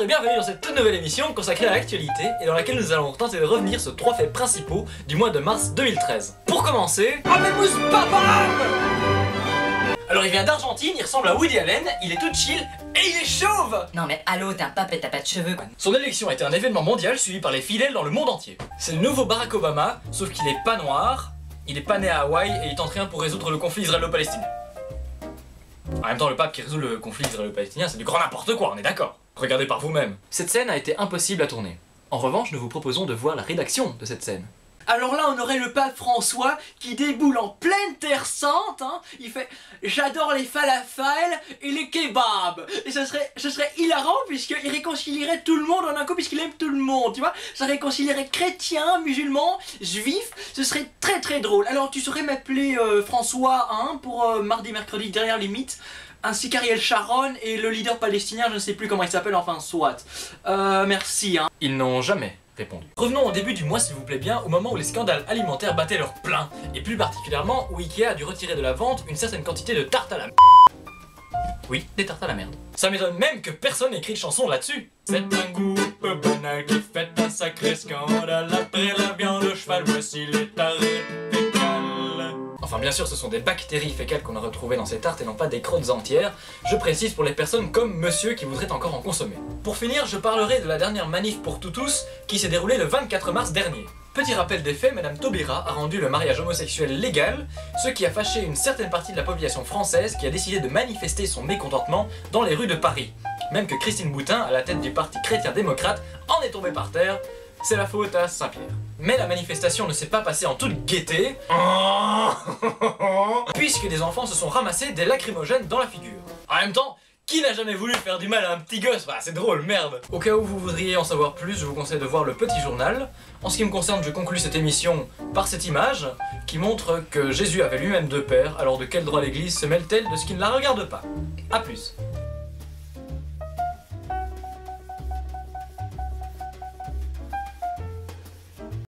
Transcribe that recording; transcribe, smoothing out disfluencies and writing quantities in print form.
et bienvenue dans cette toute nouvelle émission consacrée à l'actualité et dans laquelle nous allons tenter de revenir sur 3 faits principaux du mois de mars 2013. Pour commencer, Habemos Papam! Alors il vient d'Argentine, il ressemble à Woody Allen, il est tout chill et il est chauve! Non mais allô, t'es un pape et t'as pas de cheveux quoi. Son élection a été un événement mondial suivi par les fidèles dans le monde entier. C'est le nouveau Barack Obama, sauf qu'il est pas noir, il est pas né à Hawaï et il tente rien pour résoudre le conflit israélo-palestinien. En même temps, le pape qui résout le conflit israélo-palestinien, c'est du grand n'importe quoi, on est d'accord. Regardez par vous-même. Cette scène a été impossible à tourner. En revanche, nous vous proposons de voir la rédaction de cette scène. Alors là, on aurait le pape François qui déboule en pleine Terre Sainte, hein. Il fait « J'adore les falafels et les kebabs ». Et ce serait hilarant puisqu'il réconcilierait tout le monde en un coup puisqu'il aime tout le monde, tu vois. Ça réconcilierait chrétiens, musulmans, juifs, ce serait très très drôle. Alors tu saurais m'appeler François, hein, pour mardi, mercredi, derrière les mythes, ainsi qu'Ariel Sharon et le leader palestinien, je ne sais plus comment il s'appelle, enfin soit. Merci, hein. Ils n'ont jamais répondu. Revenons au début du mois s'il vous plaît bien, au moment où les scandales alimentaires battaient leur plein, et plus particulièrement où Ikea a dû retirer de la vente une certaine quantité de tartes à la Oui, des tartes à la merde. Ça m'étonne même que personne n'ait écrit de chanson là-dessus. C'est un groupe banal qui fait un sacré scandale. Après la viande de cheval, voici les tartes fécales. Enfin bien sûr ce sont des bactéries fécales qu'on a retrouvées dans ces tartes et non pas des crottes entières. Je précise pour les personnes comme monsieur qui voudraient encore en consommer. Pour finir, je parlerai de la dernière manif pour tous qui s'est déroulée le 24 mars dernier. Petit rappel des faits, Madame Taubira a rendu le mariage homosexuel légal, ce qui a fâché une certaine partie de la population française qui a décidé de manifester son mécontentement dans les rues de Paris. Même que Christine Boutin, à la tête du parti chrétien-démocrate, en est tombée par terre. C'est la faute à Saint-Pierre. Mais la manifestation ne s'est pas passée en toute gaieté, puisque des enfants se sont ramassés des lacrymogènes dans la figure. En même temps, qui n'a jamais voulu faire du mal à un petit gosse? Bah c'est drôle, merde. Au cas où vous voudriez en savoir plus, je vous conseille de voir le Petit Journal. En ce qui me concerne, je conclus cette émission par cette image qui montre que Jésus avait lui-même 2 pères, alors de quel droit l'église se mêle-t-elle de ce qui ne la regarde pas? A plus.